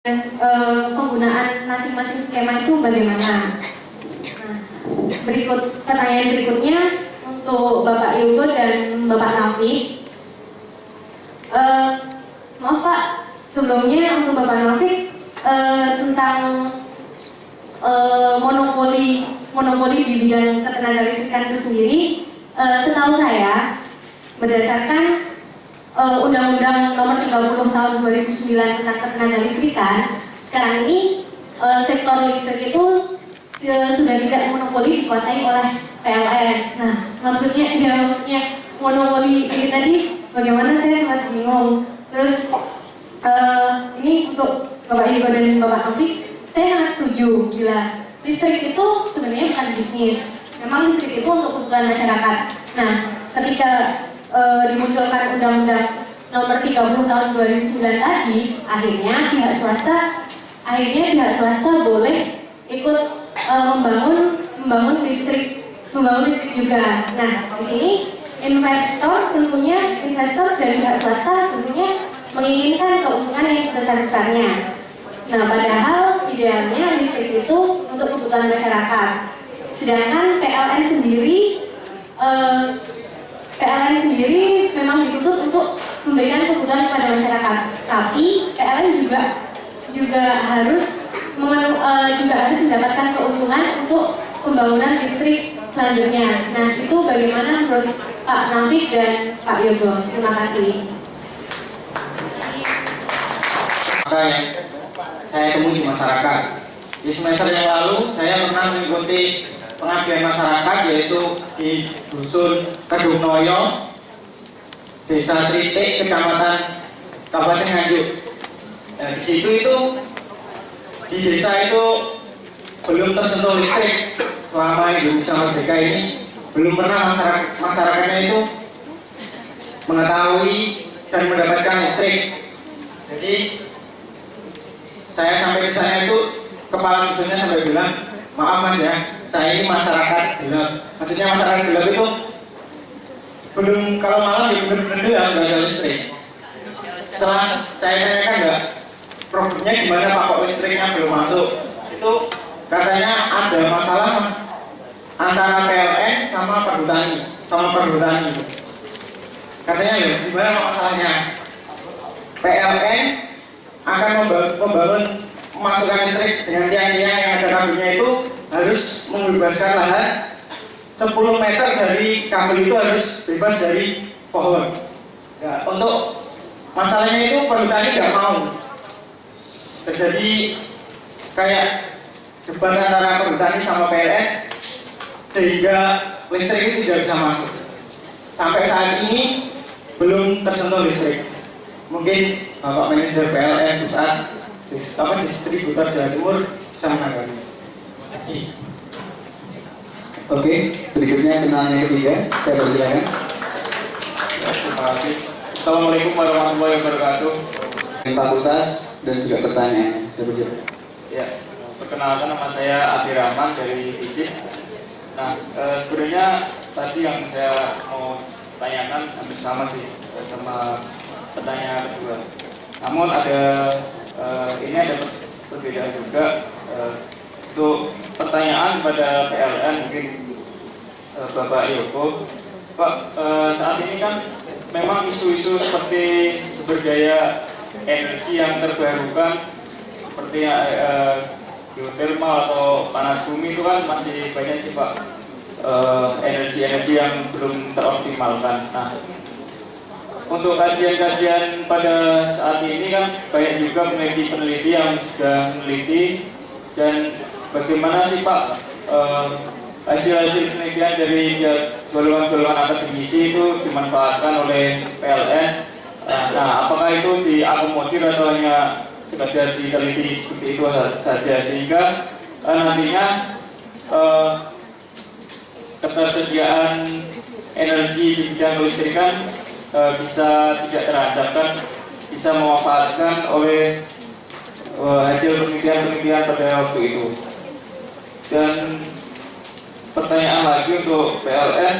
penggunaan masing-masing skema itu bagaimana? Nah, pertanyaan berikutnya untuk Bapak Yogo dan Bapak Rafiq. Maaf Pak, sebelumnya untuk Bapak Rafiq tentang monopoli di bidang ketenagalistrikan itu sendiri, setahu saya berdasarkan Undang-Undang Nomor 30 Tahun 2009 tentang ketenagalistrikan, sekarang ini sektor listrik itu sudah tidak monopoli dikuasai oleh PLN. Nah, maksudnya monopoli ini tadi bagaimana, saya sangat bingung. Terus ini untuk Bapak Ibu dan Bapak Taufik, saya sangat setuju bila listrik itu sebenarnya bukan bisnis. Memang listrik itu untuk kebutuhan masyarakat. Nah, ketika dimunculkan Undang-Undang Nomor 30 Tahun 2009 tadi, akhirnya pihak swasta boleh ikut membangun listrik juga. Nah, di sini investor dari pihak swasta tentunya menginginkan keuntungan yang sebesar-besarnya. Nah, padahal idealnya listrik itu untuk kebutuhan masyarakat. Sedangkan PLN sendiri memang dituntut untuk memberikan kebutuhan kepada masyarakat. Tapi PLN juga harus mendapatkan keuntungan untuk pembangunan listrik selanjutnya. Nah, itu bagaimana menurut Pak Rafiq dan Pak Yogo? Terima kasih. Yang saya temui di masyarakat. Di semester yang lalu saya pernah mengikuti pengaduan masyarakat, yaitu di dusun Kedungnoyo, Desa Tritik, Kecamatan Kabupaten Nganjuk. Di situ di desa itu belum tersentuh listrik. Selama Indonesia Merdeka ini belum pernah masyarakatnya itu mengetahui dan mendapatkan listrik. Jadi saya sampai di sana itu kepala dusunnya sampai bilang, maaf Mas ya, saya ini masyarakat gelap. Maksudnya masyarakat gelap itu belum, kalau malam ya benar-benar gelap, nggak ada listrik. Setelah saya tanyakan enggak, problemnya gimana Pak, kok listriknya belum masuk? Itu katanya ada masalah Mas antara PLN sama perhutani. Katanya ya, gimana masalahnya? PLN akan membangun memasukkan listrik dengan tiang-tiang yang ada kabelnya itu harus membebaskan lahan 10 meter dari kabel itu harus bebas dari pohon. Ya, untuk masalahnya itu perhutani tidak mau. Terjadi kayak debat antara perhutani sama PLN sehingga listrik itu tidak bisa masuk. Sampai saat ini belum tersentuh listrik. Mungkin Bapak Manajer PLN pusat distributor Jawa Timur bisa menanggapi. Terima kasih. Oke, berikutnya kenalan yang ketiga, saya persilakan. Terima kasih. Assalamualaikum warahmatullahi wabarakatuh. Fakultas dan juga pertanyaan, saya persilakan. Ya, perkenalkan, nama saya Abdi Rahman dari FISIP. Nah, sebenarnya tadi yang saya mau tanyakan hampir sama sih sama pertanyaan kedua. Namun ini ada perbedaan juga. Untuk pertanyaan pada PLN mungkin Bapak Yogo, Pak, saat ini kan memang isu-isu seperti sumber daya energi yang terbarukan seperti geothermal atau panas bumi itu kan masih banyak sih Pak, energi-energi yang belum teroptimalkan. Nah, untuk kajian-kajian pada saat ini kan banyak juga peneliti-peneliti yang sudah meneliti, dan bagaimana sih Pak hasil-hasil penelitian dari golongan-golongan akademisi itu dimanfaatkan oleh PLN? Nah, apakah itu diakomodir atau hanya sekadar diteliti seperti itu saja, sehingga nantinya ketersediaan energi di bidang kelistrikan bisa tidak terancamkan, bisa memanfaatkan oleh hasil penelitian pada waktu itu. Dan pertanyaan lagi untuk PLN,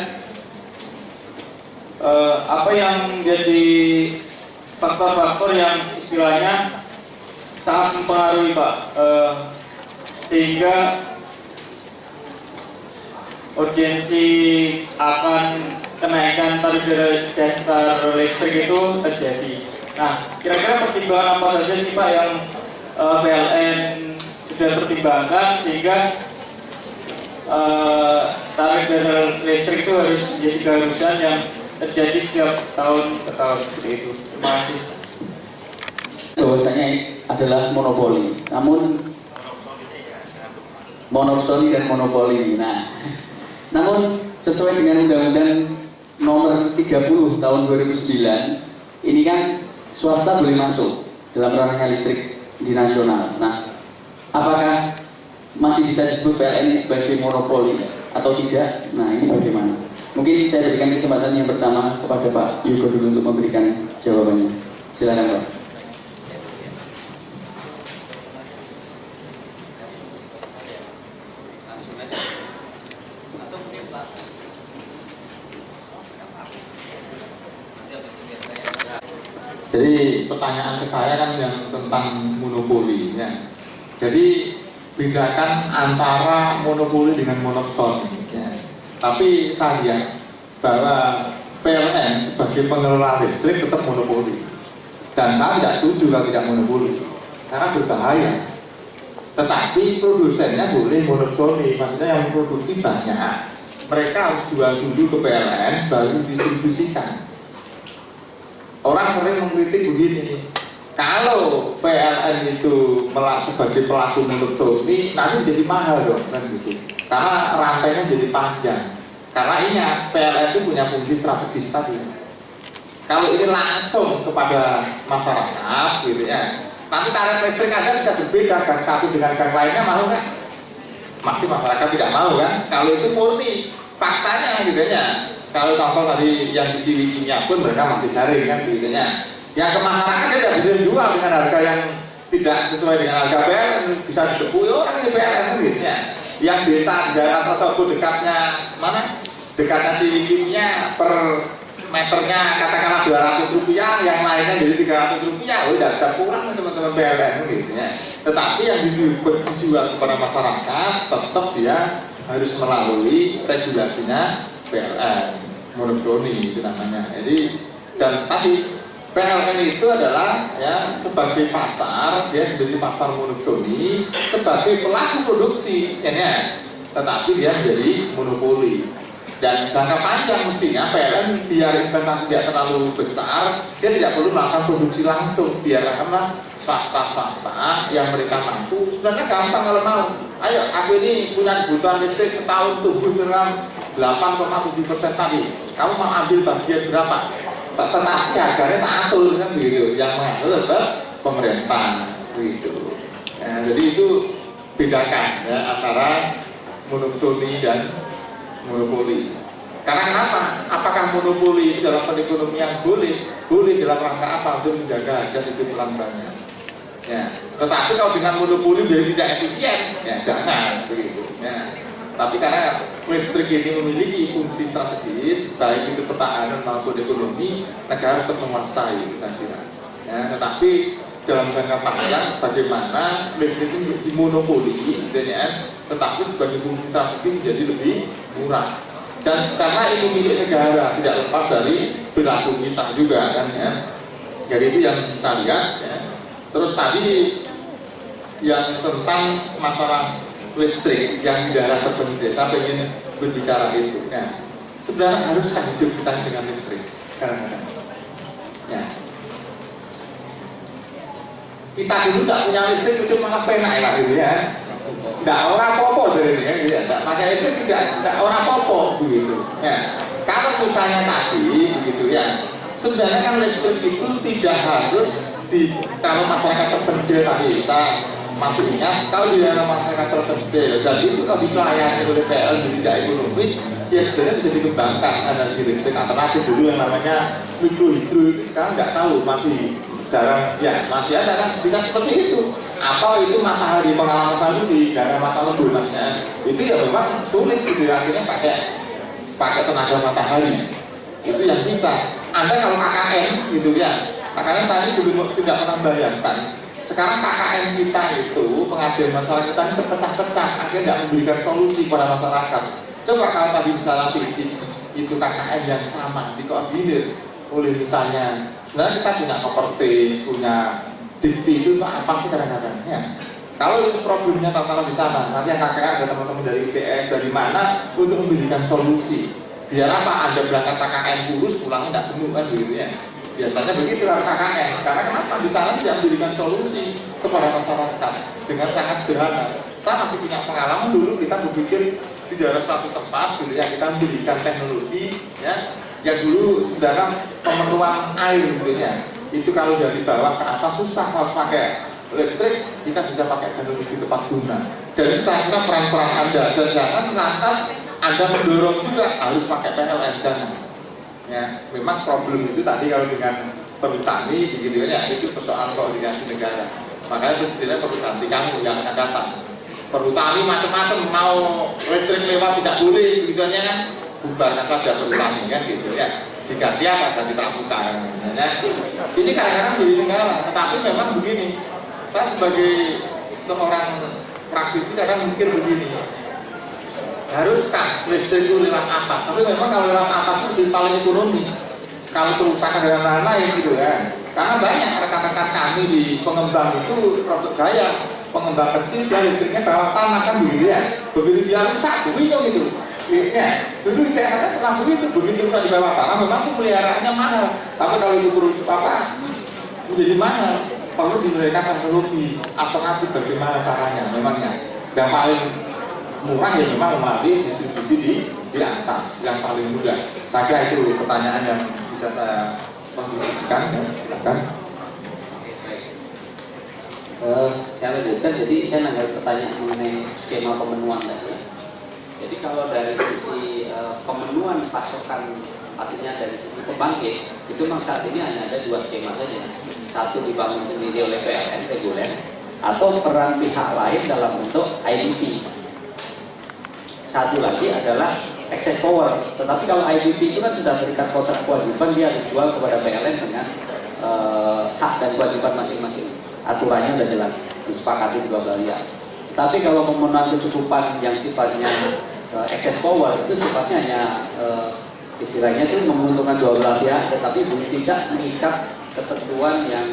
apa yang menjadi faktor-faktor yang istilahnya sangat mempengaruhi Pak, sehingga urgensi akan kenaikan tarif dasar listrik itu terjadi. Nah, kira-kira pertimbangan apa saja sih Pak yang PLN sudah pertimbangkan sehingga tarif dasar listrik itu harus menjadi keharusan yang terjadi setiap tahun ke tahun seperti itu. Terima kasih. Bahwasanya adalah monopoli, namun monopsoni dan monopoli. Nah, namun sesuai dengan Undang-Undang Nomor 30 Tahun 2009, ini kan swasta boleh masuk dalam ranahnya listrik di nasional. Nah, apakah masih bisa disebut PLN ini sebagai monopoli atau tidak? Nah, ini bagaimana? Mungkin saya berikan kesempatan yang pertama kepada Pak Yugo dulu untuk memberikan jawabannya. Silakan Pak. Jadi pertanyaan ke saya kan yang tentang monopoli ya. Jadi bedakan antara monopoli dengan monopsoni ya. Tapi saya lihat bahwa PLN sebagai pengelola listrik tetap monopoli. Dan saya tidak setuju kalau tidak monopoli karena berbahaya. Tetapi produsennya boleh monopsoni, maksudnya yang produksi banyak, mereka harus jual dulu ke PLN baru distribusikan. Orang sering mengkritik begini, kalau PLN itu sebagai pelaku monopsoni nanti jadi mahal dong kan gitu. Karena rantainya jadi panjang. Karena ingat PLN itu punya fungsi strategis tadi. Kalau ini langsung kepada masyarakat gitu ya, nanti tarif listrik Anda bisa berbeda gang satu dengan gang lainnya, mau kan? Masih masyarakat tidak mau kan? Kalau itu murni faktanya gitu ya. Kalau contoh tadi yang di Ciwidey pun mereka masih sharing kan gitu ya. Yang ke masyarakat dia tidak bisa jual dengan harga yang tidak sesuai dengan harga PLN, bisa disebut orang di PLN gitu ya. Yang desa daerah tersebut dekatnya mana? Dekatnya Ciwidey per meternya katakanlah Rp200, yang lainnya jadi Rp300, oh tidak bisa pulang teman-teman PLN gitu ya. Tetapi yang dijual kepada masyarakat tetap dia harus melalui regulasinya PLN, monopsoni itu namanya. Jadi dan tadi PLN itu adalah ya sebagai pasar, dia menjadi pasar monopsoni sebagai pelaku produksi, ya. Tetapi dia menjadi monopoli. Dan jangka panjang mestinya PLN biar investasi tidak terlalu besar, dia tidak perlu melakukan produksi langsung, biarkanlah swasta yang mereka mampu. Sebenarnya gampang kalau mau. Ayo, aku ini punya kebutuhan listrik setahun tumbuh dengan 8,7% tadi. Kamu mau ambil bagian berapa? Tetapi harganya tak atur kan begitu. Yang mengatur adalah pemerintah begitu. Nah, jadi itu bedakan ya antara monopsoni dan monopoli. Karena kenapa? Apakah monopoli dalam perekonomian boleh? Boleh dalam rangka apa? Untuk menjaga hajat hidup pelanggannya. Ya. Tetapi kalau dengan monopoli jadi tidak efisien, ya jangan begitu. Ya. Tapi karena listrik ini memiliki fungsi strategis, baik itu pertahanan maupun ekonomi, negara tetap menguasai, saya kira. Ya, tetapi dalam jangka panjang, bagaimana listrik itu dimonopoli, ya, tetapi sebagai fungsi strategis jadi lebih murah. Dan karena ini milik negara, tidak lepas dari perilaku kita juga, kan ya. Jadi itu yang kita lihat. Ya. Terus tadi yang tentang masalah listrik yang di daerah terpencil, saya ingin berbicara itu. Ya. Sebenarnya haruskah hidup kita dengan listrik? Kadang-kadang. Ya. Kita dulu tidak punya listrik itu malah penak lah gitu ya. Tidak orang popo dari ini ya, gitu ya. Pakai listrik tidak orang popo begitu. Ya. Kalau misalnya tadi begitu ya, sebenarnya kan listrik itu tidak harus kalau masyarakat terpencil tadi kita masih ingat, kalau di daerah masyarakat terpencil dan itu kalau dilayani oleh PLN tidak ekonomis, ya sebenarnya bisa dikembangkan energi listrik alternatif dulu yang namanya mikrohidro itu sekarang nggak tahu, masih jarang, ya masih ada kan bisa seperti itu. Apa itu matahari pengalaman saya di daerah masalah lunasnya itu ya memang sulit gitu, akhirnya pakai tenaga matahari itu yang bisa. Anda kalau KKN gitu ya, makanya saya dulu tidak pernah bayangkan Sekarang KKN kita itu, pengaduan masalah kita ini terpecah-pecah, akhirnya tidak memberikan solusi pada masyarakat. Coba kalau tadi misalnya fisik itu KKN yang sama dikoordinir oleh misalnya, sebenarnya kita punya Kopertis, punya Dikti, itu apa sih kadang-kadang ya. Kalau itu problemnya tata di sana, nanti KKN ada teman-teman dari IPS dari mana untuk memberikan solusi. Biar apa? Anda berangkat KKN kurus, pulangnya tidak penuh kan gitu ya. Biasanya begitu kalau KKN. Karena kenapa? Di sana tidak memberikan solusi kepada masyarakat dengan sangat sederhana. Saya masih punya pengalaman dulu kita berpikir di dalam satu tempat, gitu ya, kita memberikan teknologi, ya, yang dulu sedangkan pemenuhan air, gitu ya. Itu kalau dari bawah ke atas susah harus pakai listrik, kita bisa pakai teknologi tepat guna. Dan itu saya kira peran-peran Anda, dan jangan lantas Anda mendorong juga harus pakai PLN, jangan. Ya, memang problem itu tadi kalau dengan perhutani, begitu ya, itu persoalan koordinasi negara. Makanya presidennya perhutani kami yang akan datang. Perhutani macam-macam, mau listrik lewat tidak boleh, begitu kan, bubarkan saja perhutani kan gitu ya. Diganti apa? Ganti pramuka. Nah, ini kadang-kadang jadi negara, tetapi memang begini. Saya sebagai seorang praktisi kadang mikir begini, haruskah listrik itu lewat atas? Tapi memang kalau lewat atas itu paling ekonomis. Kalau kerusakan dan lain-lain gitu ya. Karena banyak rekan-rekan kami di pengembang itu produk gaya, pengembang kecil dan listriknya bawah tanah kan begitu ya. Begitu dia rusak, begitu gitu. Ya, dulu kita katakan pernah begitu rusak di bawah tanah, memang pemeliharaannya mahal. Tapi kalau itu rusak apa? Menjadi mahal. Perlu diberikan teknologi alternatif bagaimana caranya memangnya. Yang paling murah ya memang melalui distribusi di atas yang paling mudah. Saya kira itu pertanyaan yang bisa saya kontribusikan. Ya, silakan. Saya lanjutkan. Jadi saya nanya pertanyaan mengenai skema pemenuhan tadi. Jadi kalau dari sisi pemenuhan pasokan, artinya dari sisi pembangkit, itu memang saat ini hanya ada dua skema saja. Satu dibangun sendiri oleh PLN reguler, atau peran pihak lain dalam bentuk IPP. Satu lagi adalah excess power. Tetapi kalau IPP itu kan sudah terikat kontrak kewajiban, dia harus jual kepada PLN dengan hak dan kewajiban masing-masing. Aturannya sudah jelas, disepakati dua belah pihak. Tapi kalau pemenuhan kecukupan yang sifatnya excess power itu sifatnya hanya istilahnya itu menguntungkan dua belah pihak, tetapi tidak mengikat ketentuan yang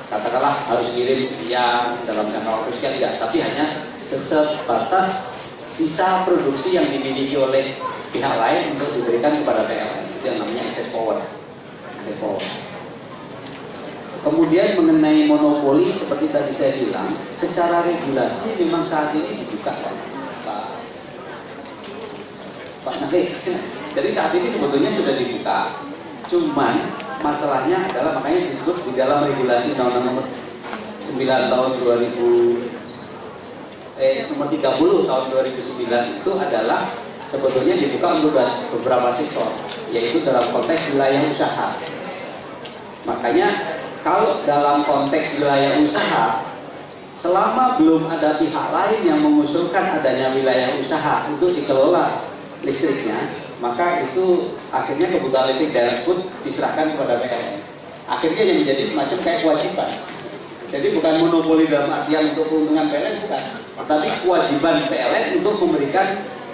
katakanlah harus kirim sekian dalam jangka waktu sekian, tidak, tapi hanya sebatas sisa produksi yang dimiliki oleh pihak lain untuk diberikan kepada PLN. Itu yang namanya excess power. Kemudian mengenai monopoli, seperti tadi saya bilang, secara regulasi memang saat ini dibuka, Pak Nahli. Jadi saat ini sebetulnya sudah dibuka, cuman masalahnya adalah makanya disebut di dalam regulasi Undang-Undang nomor 9 tahun 30 tahun 2009 itu adalah sebetulnya dibuka untuk beberapa sektor, yaitu dalam konteks wilayah usaha. Makanya kalau dalam konteks wilayah usaha, selama belum ada pihak lain yang mengusulkan adanya wilayah usaha untuk dikelola listriknya, maka itu akhirnya kebutuhan listrik daerah tersebut diserahkan kepada PLN. Akhirnya yang menjadi semacam kayak kewajiban. Jadi bukan monopoli dalam artian untuk keuntungan PLN, bukan, tapi kewajiban PLN untuk memberikan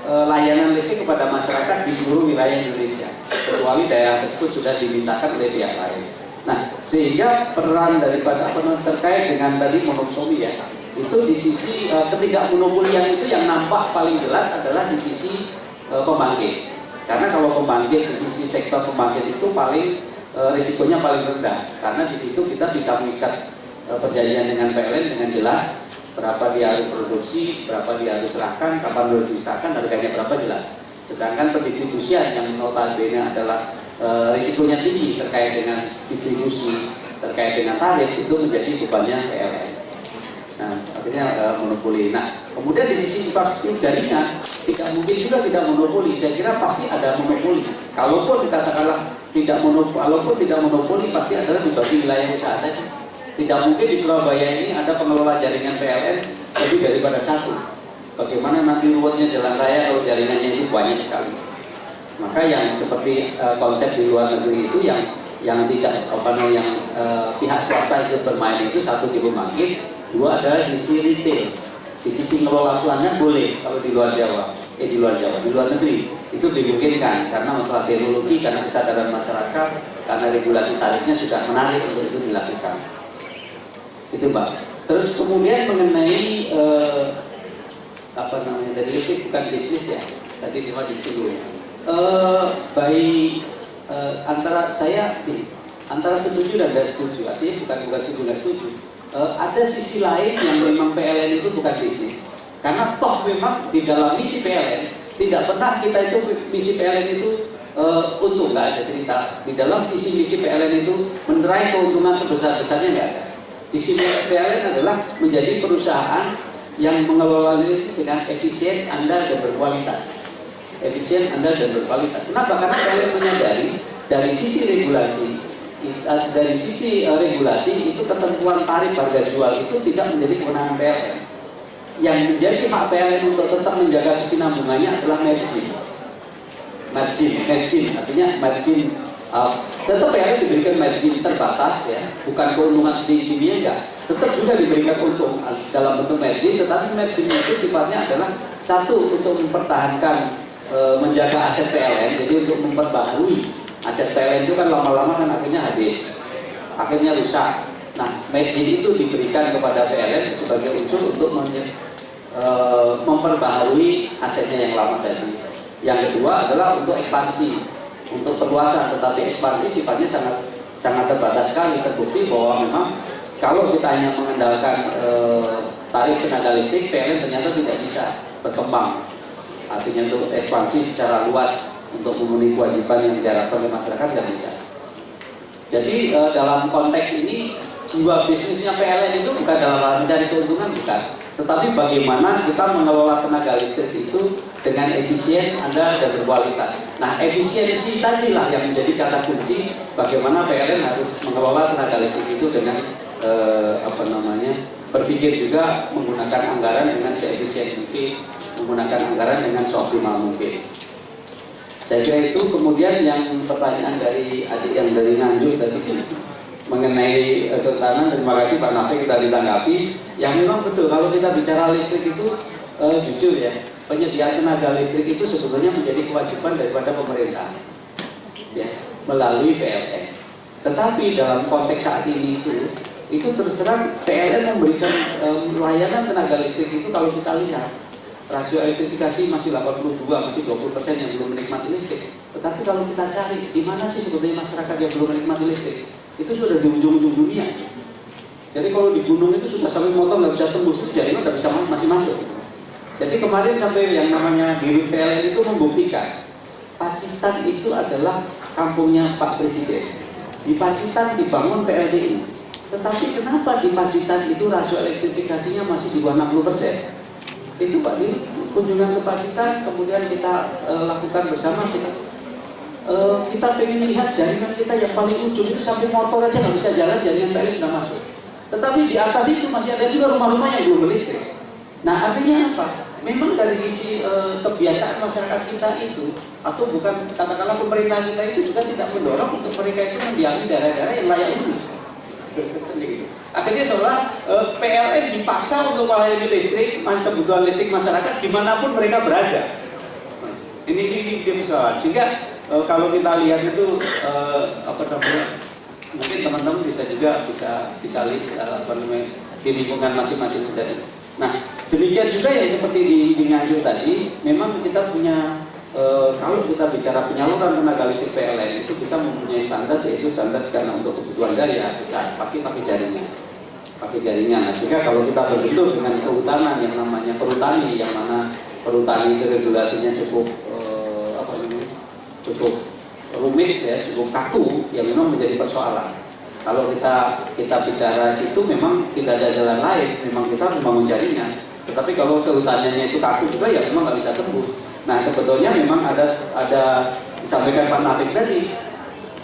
layanan listrik kepada masyarakat di seluruh wilayah Indonesia, kecuali daerah tersebut sudah dimintakan oleh pihak lain. Nah, sehingga peran daripada terkait dengan tadi monopsoni ya, itu di sisi ketidakmonopolian itu yang nampak paling jelas adalah di sisi pembangkit. Karena kalau pembangkit di sisi sektor pembangkit itu paling risikonya paling rendah, karena di situ kita bisa mengikat perjanjian dengan PLN dengan jelas berapa dia harus produksi, berapa dia harus serahkan, kapan harus diserahkan, harganya berapa jelas. Sedangkan pendistribusian yang notabene adalah risikonya tinggi terkait dengan distribusi, terkait dengan tarif, itu menjadi bebannya PLN. Nah, akhirnya monopoli. Nah, kemudian di sisi infrastruktur jaringan tidak mungkin juga tidak monopoli. Saya kira pasti ada monopoli. Kalaupun dikatakanlah tidak monopoli, walaupun tidak monopoli, pasti adalah dibagi wilayah usaha saja. Tidak mungkin di Surabaya ini ada pengelola jaringan PLN lebih daripada satu. Bagaimana nanti ruwetnya jalan raya kalau jaringannya itu banyak sekali. Maka yang seperti konsep di luar negeri itu yang yang tidak pihak swasta itu bermain itu, satu di pembangkit, dua adalah sisi retail. Di sisi ngelola pelanggan boleh kalau di luar Jawa, di luar negeri itu dimungkinkan karena masalah teknologi, karena kesadaran masyarakat, karena regulasi tarifnya sudah menarik untuk itu dilakukan. Itu Mbak. Terus kemudian mengenai dari listrik bukan bisnis ya, tadi cuma disinggung. Antara setuju dan tidak setuju, artinya bukan setuju dan setuju. Ada sisi lain yang memang PLN itu bukan bisnis, karena toh memang di dalam misi PLN tidak pernah kita itu misi PLN itu untung, nggak ada cerita di dalam visi misi PLN itu meraih keuntungan sebesar-besarnya, nggak ada. Visi PLN adalah menjadi perusahaan yang mengelola listrik dengan efisien, andal dan berkualitas. Efisien, andal dan berkualitas. Kenapa? Karena PLN menyadari dari sisi regulasi itu ketentuan tarif harga jual itu tidak menjadi kewenangan PLN. Yang menjadi hak PLN untuk tetap menjaga kesinambungannya adalah margin, artinya margin. Tetap PLN diberikan margin terbatas ya, bukan keuntungan sedikit-sedikitnya enggak. Tetap juga diberikan untung dalam bentuk margin, tetapi margin itu sifatnya adalah satu untuk mempertahankan menjaga aset PLN, jadi untuk memperbaharui aset PLN itu kan lama-lama kan akhirnya habis, akhirnya rusak. Nah, margin itu diberikan kepada PLN sebagai unsur untuk memperbaharui asetnya yang lama tadi. Yang kedua adalah untuk ekspansi, untuk perluasan, tetapi ekspansi sifatnya sangat terbatas sekali. Terbukti bahwa memang kalau kita hanya mengandalkan tarif tenaga listrik, PLN ternyata tidak bisa berkembang. Artinya untuk ekspansi secara luas untuk memenuhi kewajiban yang diharapkan oleh masyarakat tidak bisa. Jadi dalam konteks ini jiwa bisnisnya PLN itu bukan dalam hal mencari keuntungan, bukan, tetapi bagaimana kita mengelola tenaga listrik itu dengan efisien, andal dan berkualitas. Nah, efisiensi tadilah yang menjadi kata kunci bagaimana PLN harus mengelola tenaga listrik itu dengan berpikir juga menggunakan anggaran dengan seefisien mungkin, menggunakan anggaran dengan seoptimal mungkin. Saya kira itu. Kemudian yang pertanyaan dari adik yang dari Nganjuk tadi mengenai kehutanan, terima kasih Pak Nafik kita ditanggapi. Yang memang betul kalau kita bicara listrik itu jujur ya, penyediaan tenaga listrik itu sebetulnya menjadi kewajiban daripada pemerintah ya, melalui PLN. Tetapi dalam konteks saat ini itu terus terang PLN memberikan layanan tenaga listrik itu kalau kita lihat rasio elektrifikasi masih 82, masih 20% yang belum menikmati listrik. Tetapi kalau kita cari di mana sih sebetulnya masyarakat yang belum menikmati listrik, itu sudah di ujung-ujung dunia. Jadi kalau di gunung itu sudah sampai motor nggak bisa tembus, jaringan nggak bisa masih masuk. Jadi kemarin sampai yang namanya Dirut PLN itu membuktikan Pacitan itu adalah kampungnya Pak Presiden. Di Pacitan dibangun PLDI. Tetapi kenapa di Pacitan itu rasio elektrifikasinya masih di bawah 60%? Itu Pak di kunjungan ke Pacitan, kemudian kita lakukan bersama, kita pengen lihat jaringan kita yang paling ujung itu sampai motor aja nggak bisa jalan, jaringan PLN nggak masuk. Tetapi di atas itu masih ada juga rumah-rumah yang belum berlistrik. Nah, artinya apa? Memang dari sisi kebiasaan masyarakat kita itu, atau bukan katakanlah pemerintah kita itu juga tidak mendorong untuk mereka itu mendiami daerah-daerah yang layak huni. Akhirnya seolah PLN dipaksa untuk melayani listrik, kebutuhan listrik masyarakat dimanapun mereka berada. Ini persoalan. Sehingga kalau kita lihat itu mungkin teman-teman bisa lihat di lingkungan masing-masing tadi. Nah, demikian juga yang seperti di Nganjuk tadi, memang kita punya kalau kita bicara penyaluran tenaga listrik PLN itu kita mempunyai standar, yaitu standar karena untuk kebutuhan daya bisa pakai jaringan. Nah, sehingga kalau kita berbentuk dengan kehutanan yang namanya perhutani, yang mana perhutani itu regulasinya cukup rumit ya, cukup kaku, yang memang menjadi persoalan. Kalau kita bicara situ memang tidak ada jalan lain, memang kita membangun jaringan. Tetapi kalau kehutanannya itu kaku juga ya memang nggak bisa tembus. Nah, sebetulnya memang ada disampaikan Pak Nafik tadi,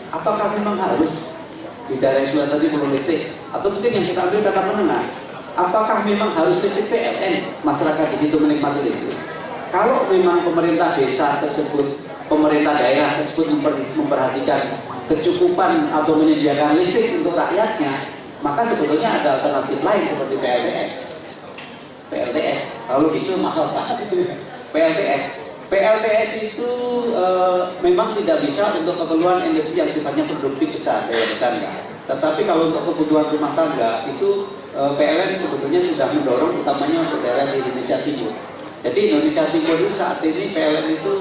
apakah memang harus di daerah sebelah tadi perlu listrik? Atau mungkin yang kita ambil kata menengah, apakah memang harus listrik PLN, masyarakat di situ menikmati listrik? Kalau memang pemerintah desa tersebut, pemerintah daerah tersebut memperhatikan kecukupan atau menyediakan listrik untuk rakyatnya, maka sebetulnya ada alternatif lain seperti PLTS. PLTS, kalau itu mahal Pak. PLTS itu memang tidak bisa untuk keperluan energi yang sifatnya produktif besar, daya besar enggak. Tetapi kalau untuk kebutuhan rumah tangga itu PLN sebetulnya sudah mendorong utamanya untuk daerah di Indonesia Timur. Jadi Indonesia Timur itu saat ini PLN itu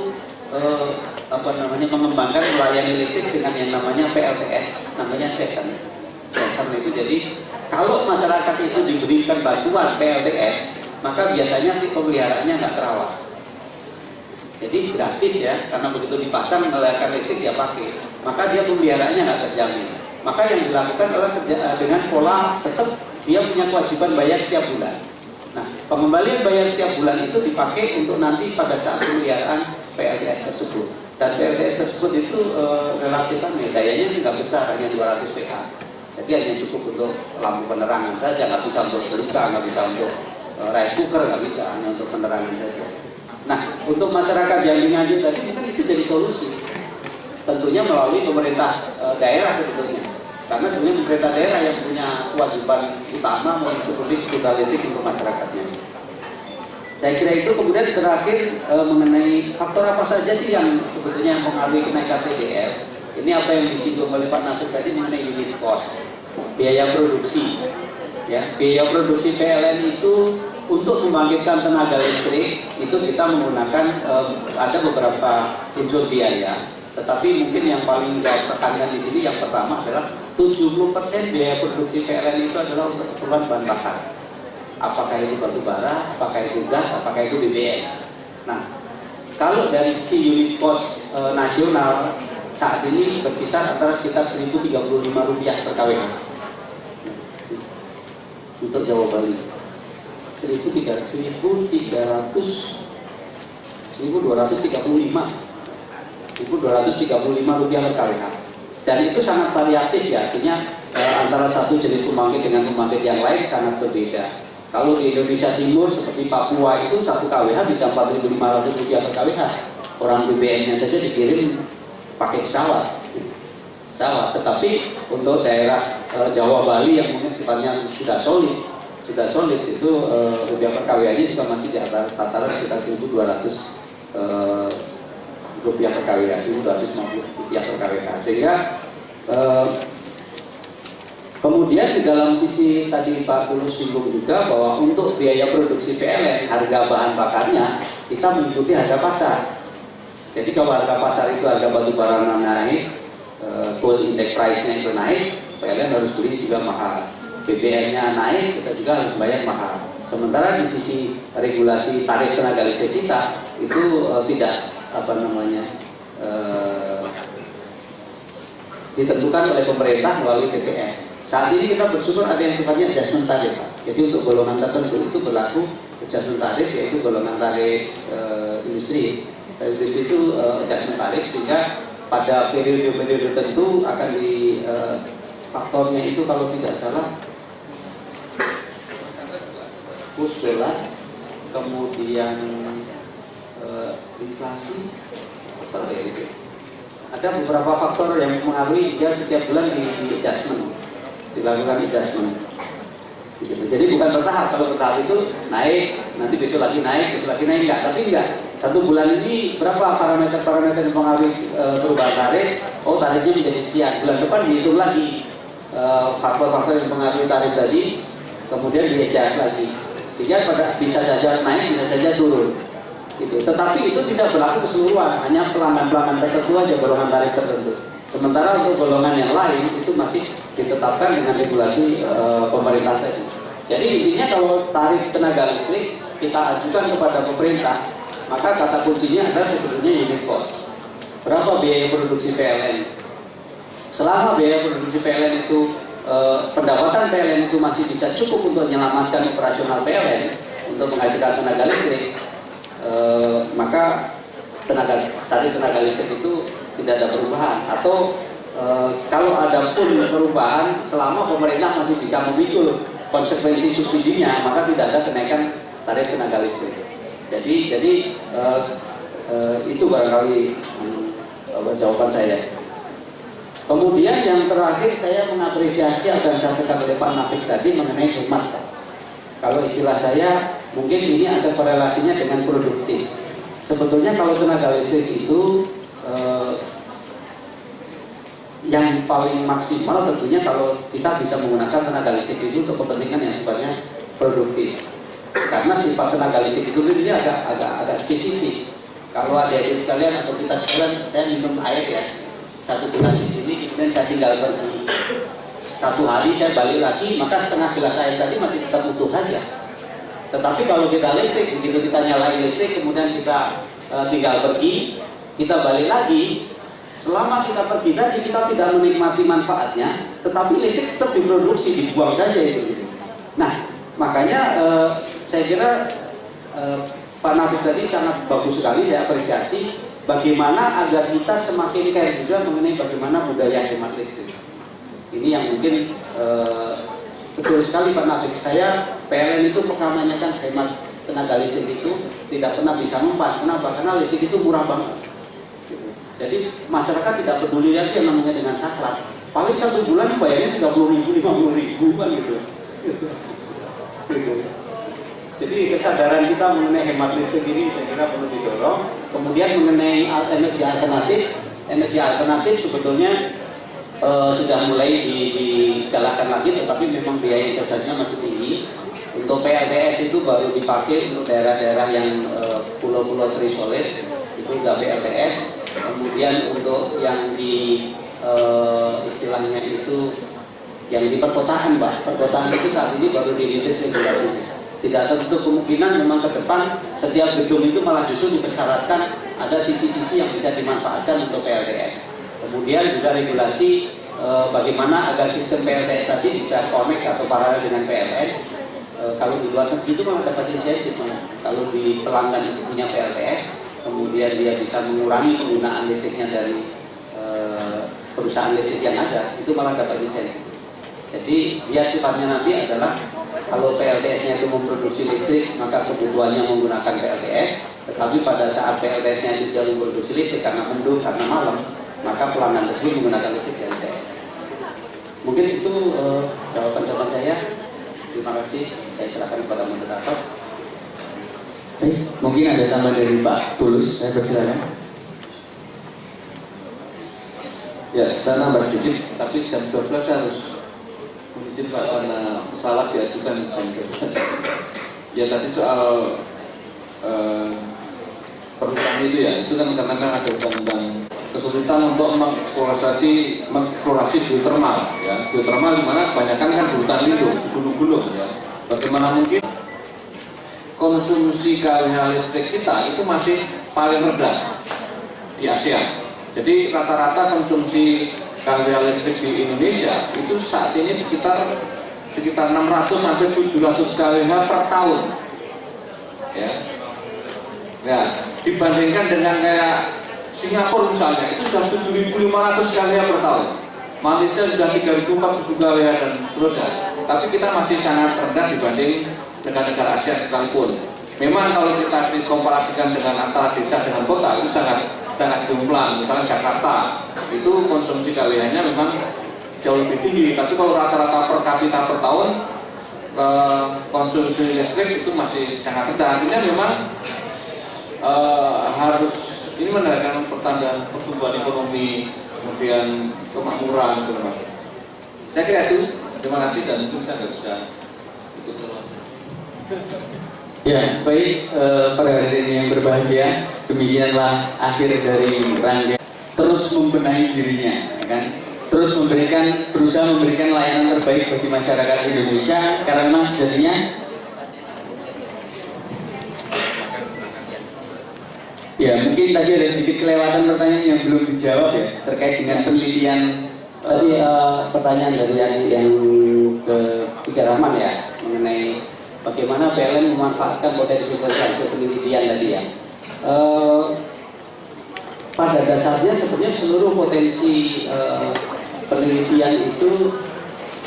mengembangkan melayani listrik dengan yang namanya PLTS, namanya second itu. Jadi kalau masyarakat itu diberikan bantuan PLTS, maka biasanya pemeliharaannya nggak terawat. Jadi gratis ya, karena begitu dipasang melayarkan listrik dia pakai, maka dia pemeliharaannya nggak terjamin. Maka yang dilakukan adalah dengan pola tetap dia punya kewajiban bayar setiap bulan. Nah, pengembalian bayar setiap bulan itu dipakai untuk nanti pada saat pemeliharaan PLTS tersebut. Dan PLTS tersebut itu relatif dayanya nggak besar, hanya 200 PH. Jadi hanya cukup untuk lampu penerangan saja, nggak bisa untuk berbuka, nggak bisa untuk rice cooker, nggak bisa, hanya untuk penerangan saja. Nah, untuk masyarakat Jambi Nganjuk tadi mungkin itu jadi solusi. Tentunya melalui pemerintah daerah sebetulnya. Karena sebenarnya pemerintah daerah yang punya kewajiban utama mencukupi kebutuhan listrik untuk masyarakatnya. Saya kira itu. Kemudian terakhir mengenai faktor apa saja sih yang sebetulnya mempengaruhi kenaikan TDR. Ini apa yang disinggung oleh Pak Nasir tadi mengenai unit cost, biaya produksi. Ya, biaya produksi PLN itu untuk membangkitkan tenaga listrik itu kita menggunakan ada beberapa unsur biaya. Tetapi mungkin yang paling saya tekankan di sini yang pertama adalah 70% biaya produksi PLN itu adalah untuk keperluan bahan bakar. Apakah itu batu bara, apakah itu gas, apakah itu BBM. Nah, kalau dari sisi unit cost nasional saat ini berkisar antara sekitar Rp1.035 per kWh untuk Jawa Bali. 1.235 rupiah per kWh. Dan itu sangat variatif ya, artinya antara satu jenis pembangkit dengan pembangkit yang lain sangat berbeda. Kalau di Indonesia Timur seperti Papua itu 1 kWh bisa Rp4.500 per kWh. Orang BBM-nya saja dikirim pakai pesawat. Tetapi untuk daerah Jawa Bali yang mungkin sifatnya sudah solid itu rupiah per kWh-nya juga masih di atas tataran sekitar Rp1.200 rupiah per kWh, Rp1.250 per kWh. Sehingga kemudian di dalam sisi tadi Pak Tulus singgung juga bahwa untuk biaya produksi PLN harga bahan bakarnya kita mengikuti harga pasar. Jadi kalau harga pasar itu harga batu bara naik, coal index price-nya itu naik, PLN harus beli juga mahal. BBM-nya naik, kita juga harus bayar mahal. Sementara di sisi regulasi tarif tenaga listrik kita itu tidak ditentukan oleh pemerintah melalui PPN. Saat ini kita bersyukur ada yang sifatnya adjustment tarif, Pak. Jadi untuk golongan tertentu itu berlaku adjustment tarif, yaitu golongan tarif industri. Industri itu adjustment tarif, sehingga pada periode-periode tertentu akan di faktornya itu kalau tidak salah kurs dolar, kemudian inflasi, ada beberapa faktor yang mempengaruhi dia setiap bulan dilakukan adjustment. Jadi bukan bertahap. Kalau bertahap itu naik, nanti besok lagi naik, enggak. Tapi enggak. 1 bulan ini berapa parameter yang mempengaruhi perubahan tarif? Oh, tarifnya menjadi sekian. Bulan depan dihitung lagi faktor-faktor yang mempengaruhi tarif tadi, kemudian di-adjust lagi. Sehingga bisa saja naik, bisa saja turun. Gitu. Tetapi itu tidak berlaku keseluruhan, hanya pelanggan-pelanggan tertentu aja golongan tarif tertentu. Sementara untuk golongan yang lain itu masih ditetapkan dengan regulasi pemerintah tadi. Jadi intinya kalau tarif tenaga listrik kita ajukan kepada pemerintah, maka kata kuncinya adalah sebetulnya unit cost. Berapa biaya produksi PLN? Selama biaya produksi PLN itu pendapatan PLN itu masih bisa cukup untuk menyelamatkan operasional PLN untuk menghasilkan tenaga listrik, maka tarif tenaga listrik itu tidak ada perubahan. Atau kalau ada pun perubahan, selama pemerintah masih bisa memikul konsekuensi subsidinya, maka tidak ada kenaikan tarif tenaga listrik. Jadi itu barangkali jawaban saya. Kemudian yang terakhir saya mengapresiasi apa yang disampaikan oleh Pak Nafik tadi mengenai hemat. Kalau istilah saya mungkin ini ada korelasinya dengan produktif. Sebetulnya kalau tenaga listrik itu yang paling maksimal tentunya kalau kita bisa menggunakan tenaga listrik itu untuk kepentingan yang sifatnya produktif. Karena sifat tenaga listrik itu ini agak spesifik. Kalau adik-adik sekalian atau kita sekalian, saya minum air ya, satu gelas di sini, kemudian saya tinggal pergi 1 hari, saya balik lagi, maka setengah gelas air tadi masih tetap utuh aja. Tetapi kalau kita listrik, begitu kita nyalain listrik, kemudian kita tinggal pergi, kita balik lagi, selama kita pergi tadi kita tidak menikmati manfaatnya, tetapi listrik tetap diproduksi, dibuang saja itu. Nah, makanya saya kira Pak Nafik tadi sangat bagus sekali, saya apresiasi bagaimana agar kita semakin care juga mengenai bagaimana budaya hemat listrik. Ini yang mungkin betul sekali Pak Nafik. Saya PLN itu pernah menanyakan hemat tenaga listrik itu tidak pernah bisa mempan. Kenapa? Karena listrik itu murah banget. Jadi masyarakat tidak peduli lagi yang namanya dengan saklar. Paling 1 bulan bayarnya 30.000, 50.000 kan gitu. Jadi kesadaran kita mengenai hemat listrik ini saya kira perlu didorong. Kemudian mengenai energi alternatif sebetulnya sudah mulai digalakkan lagi, tetapi memang biaya investasinya masih tinggi. Untuk PLTS itu baru dipakai untuk daerah-daerah yang pulau-pulau terisolir, itu udah PLTS. Kemudian untuk yang di istilahnya itu yang di perkotaan, Pak, perkotaan itu saat ini baru dirintis regulasinya. Tidak tertutup kemungkinan memang ke depan setiap gedung itu malah justru dipersyaratkan ada sisi-sisi yang bisa dimanfaatkan untuk PLTS. Kemudian juga regulasi bagaimana agar sistem PLTS tadi bisa connect atau paralel dengan PLN. Kalau di luar negeri itu malah dapat insentif. Kalau di pelanggan itu punya PLTS, kemudian dia bisa mengurangi penggunaan listriknya dari perusahaan listrik yang ada, itu malah dapat insentif. Jadi dia sifatnya nanti adalah kalau PLTS-nya itu memproduksi listrik, maka kebutuhannya menggunakan PLTS. Tetapi pada saat PLTS-nya itu tidak memproduksi listrik karena mendung, karena malam, maka pelanggan tersebut menggunakan listrik PLTS. Mungkin itu jawaban-jawaban saya. Terima kasih. Saya silakan kepada moderator. Baik, mungkin ada tambahan dari Pak Tulus, saya persilakan. Ya, saya nambah sedikit, tapi jam 12 saya harus izin Pak karena salah diajukan jam 12. Ya tadi soal perusahaan itu ya, itu kan karena ada undang-undang kesulitan untuk mengeksplorasi geotermal ya. Geotermal di mana kebanyakan kan hutan lindung, gunung-gunung ya. Bagaimana mungkin konsumsi KWH listrik kita itu masih paling rendah di Asia. Jadi rata-rata konsumsi KWH listrik di Indonesia itu saat ini sekitar 600 sampai 700 KWH per tahun. Ya. Ya, dibandingkan dengan kayak Singapura misalnya itu sudah 7.500 KWH per tahun. Malaysia sudah 3.040 KWH dan seterusnya. Tapi kita masih sangat rendah dibanding negara-negara Asia sekalipun. Memang kalau kita dikomparasikan dengan antara desa dengan kota itu sangat gemilang. Misalnya Jakarta itu konsumsi KWH-nya memang jauh lebih tinggi. Tapi kalau rata-rata per kapita per tahun konsumsi listrik itu masih sangat rendah. Artinya memang harus ini menandakan pertanda pertumbuhan ekonomi, kemudian kemakmuran, gitu. Saya kira itu. Terima kasih dan mungkin saya nggak bisa ikut dalam. Ya, baik para hadirin yang berbahagia, demikianlah akhir dari rangkaian terus membenahi dirinya, ya kan? Terus berusaha memberikan layanan terbaik bagi masyarakat Indonesia karena memang sejatinya ya mungkin tadi ada sedikit kelewatan pertanyaan yang belum dijawab ya terkait dengan penelitian tadi pertanyaan dari yang ketiga Rahman ya mengenai bagaimana PLN memanfaatkan potensi penelitian tadi ya. Pada dasarnya sebenarnya seluruh potensi penelitian itu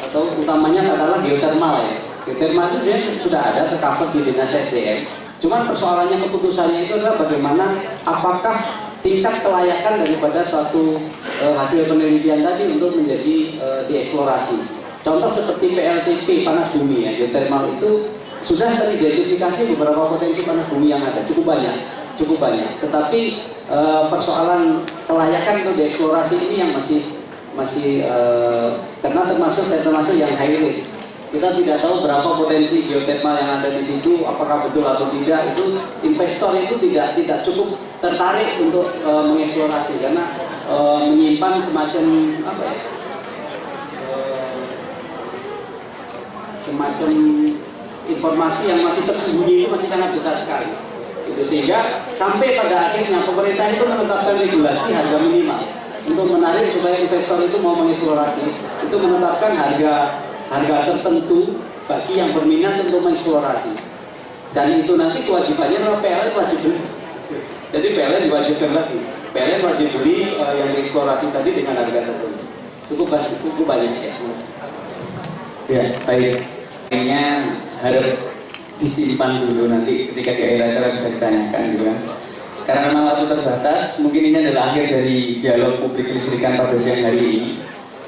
atau utamanya katakanlah geotermal ya. Geotermal itu dia sudah ada tercover di Dinas SDM. Cuman persoalannya keputusannya itu adalah bagaimana apakah tingkat kelayakan daripada suatu hasil penelitian tadi untuk menjadi dieksplorasi. Contoh seperti PLTP panas bumi ya, geothermal itu sudah teridentifikasi beberapa potensi panas bumi yang ada, cukup banyak. Tetapi persoalan kelayakan untuk dieksplorasi ini yang masih karena termasuk yang high risk. Kita tidak tahu berapa potensi geothermal yang ada di situ, apakah betul atau tidak. Itu investor itu tidak cukup tertarik untuk mengeksplorasi karena menyimpan semacam apa ya? Semacam informasi yang masih tersembunyi itu masih sangat besar sekali. Itu sehingga sampai pada akhirnya pemerintah itu menetapkan regulasi harga minimal untuk menarik supaya investor itu mau mengeksplorasi. Itu menetapkan harga tertentu bagi yang berminat untuk mengeksplorasi. Dan itu nanti kewajibannya adalah PLN wajib beli. Jadi PLN diwajibkan lagi. PLN wajib beli yang dieksplorasi tadi dengan harga tertentu. Cukup banyak ya. Ya, baik. Kayaknya harap disimpan dulu nanti ketika di akhir acara bisa ditanyakan gitu kan. Karena memang waktu terbatas, mungkin ini adalah akhir dari dialog publik listrikan pada siang hari ini.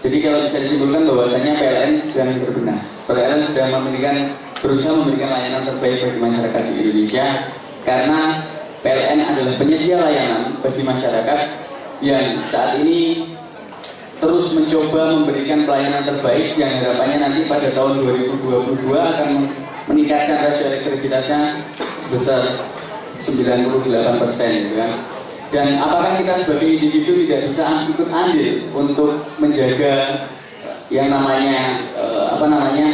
Jadi kalau bisa disimpulkan bahwasanya PLN sedang berbenah. PLN sedang berusaha memberikan layanan terbaik bagi masyarakat di Indonesia karena PLN adalah penyedia layanan bagi masyarakat yang saat ini terus mencoba memberikan pelayanan terbaik yang harapannya nanti pada tahun 2022 akan meningkatkan rasio elektrikitasnya sebesar 98% gitu kan. Dan apakah kita sebagai individu tidak bisa ikut andil untuk menjaga yang namanya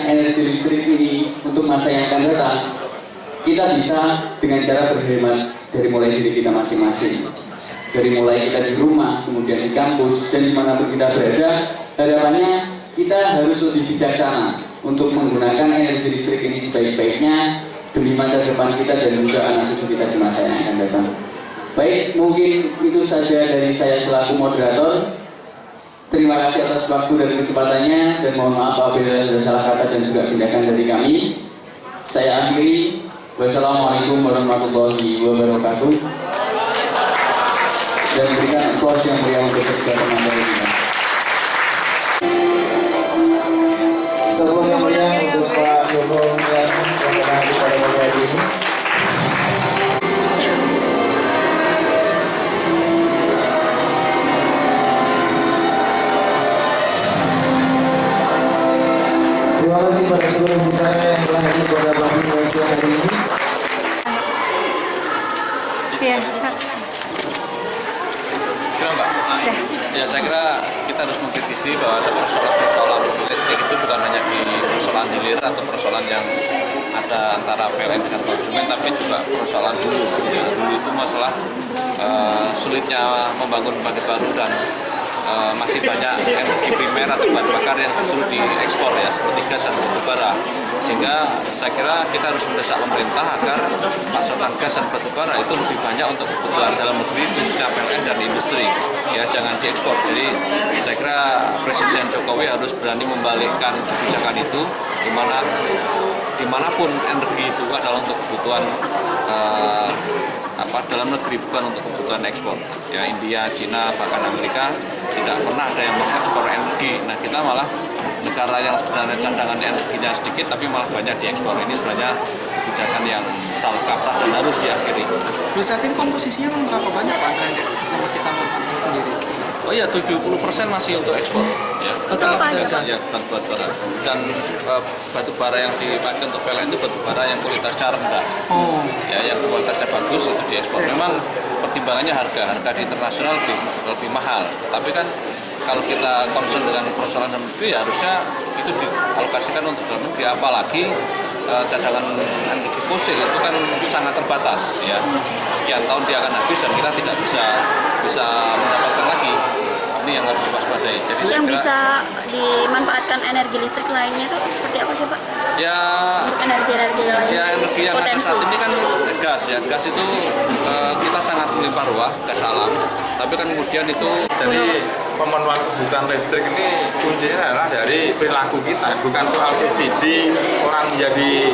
energi listrik ini untuk masa yang akan datang? Kita bisa dengan cara berhemat dari mulai diri kita masing-masing. Dari mulai kita di rumah, kemudian di kampus, dan dimanapun kita berada, harapannya kita harus lebih bijaksana untuk menggunakan energi listrik ini sebaik-baiknya demi masa depan kita dan juga anak cucu kita di masa yang akan datang. Baik, mungkin itu saja dari saya selaku moderator. Terima kasih atas waktu dan kesempatannya, dan mohon maaf apabila ada salah kata dan juga tindakan dari kami. Saya akhiri. Wassalamualaikum warahmatullahi wabarakatuh. Dan berikan applause yang meriah untuk kedua teman-teman kita. Sebelum yang meriah untuk Pak Yono yang pernah hadir pada pagi hari ini. Terima kasih pada seluruh mitra yang telah hadir pada pagi hari ini. Ya, Ya, saya kira kita harus mengkritisi bahwa ada persoalan listrik itu bukan hanya di persoalan hilir atau persoalan yang ada antara PLN dengan konsumen, tapi juga persoalan dulu. Ya, dulu itu masalah sulitnya membangun pembangkit baru dan masih banyak energi primer atau bahan bakar yang justru diekspor ya, seperti gas dan batu bara. Sehingga saya kira kita harus mendesak pemerintah agar pasokan gas dan batu bara itu lebih banyak untuk kebutuhan dalam negeri, khususnya PLN dan industri. Ya, jangan diekspor. Jadi saya kira Presiden Jokowi harus berani membalikkan kebijakan itu, dimanapun energi itu adalah untuk kebutuhan dalam negeri, bukan untuk kebutuhan ekspor. Ya, India, Cina, bahkan Amerika tidak pernah ada yang mengekspor energi. Nah, kita malah negara yang sebenarnya cadangan energinya sedikit tapi malah banyak diekspor. Ini sebenarnya kebijakan yang salah kaprah dan harus diakhiri. Saat ini komposisinya berapa banyak Pak sama kita sendiri? Oh iya, 70% masih untuk ekspor. Ya, Betul, ya, batu bara. Dan batu bara yang dipakai untuk PLN itu batu bara yang kualitasnya rendah. Oh. Ya, yang kualitasnya bagus itu diekspor. Memang pertimbangannya harga di internasional lebih mahal. Tapi kan kalau kita concern dengan persoalan dalam negeri, ya harusnya itu dialokasikan untuk dalam negeri. Apalagi cadangan energi fosil itu kan sangat terbatas. Ya, sekian tahun dia akan habis dan kita tidak bisa mendapatkan lagi. Ini yang harus diwaspadai. Jadi yang bisa dimanfaatkan energi listrik lainnya itu seperti apa sih Pak? Ya, Energi lainnya. ya energi yang ada saat ini kan gas ya. Gas itu kita sangat melimpah ruah, gas alam. Tapi kan kemudian itu Jadi pemenuhan kebutuhan listrik ini kuncinya adalah dari perilaku kita, bukan soal subsidi orang menjadi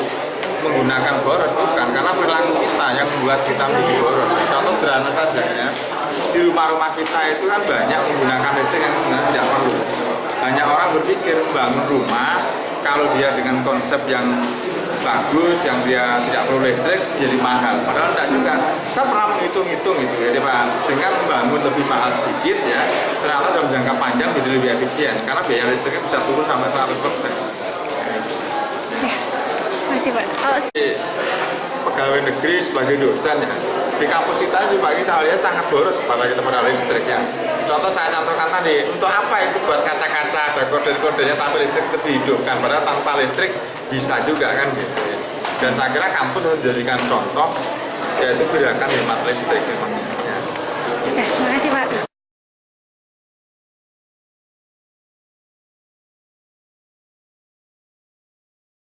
menggunakan boros, bukan, karena perilaku kita yang membuat kita menjadi boros. Contoh sederhana saja ya, di rumah-rumah kita itu kan banyak menggunakan listrik yang sebenarnya tidak perlu. Banyak orang berpikir membangun rumah kalau dia dengan konsep yang bagus, yang dia tidak perlu listrik menjadi mahal. Padahal tidak juga. Saya pernah menghitung-hitung itu, jadi Pak, dengan membangun lebih mahal sedikit ya, ternyata dalam jangka panjang jadi lebih efisien karena biaya listriknya bisa turun sampai 100%. Masih Pak. Oh, Pegawai negeri sebagai dosen ya, di kampus kita di Pak kita lihat sangat boros pada kita pada listrik ya. Contoh saya contohkan tadi, untuk apa itu buat kaca-kaca ada kode-kodenya tapi listrik itu dihidupkan, padahal tanpa listrik bisa juga kan gitu. Dan saya kira kampus harus dijadikan contoh yaitu gerakan hemat listrik memang. Ya. Oke, makasih Pak.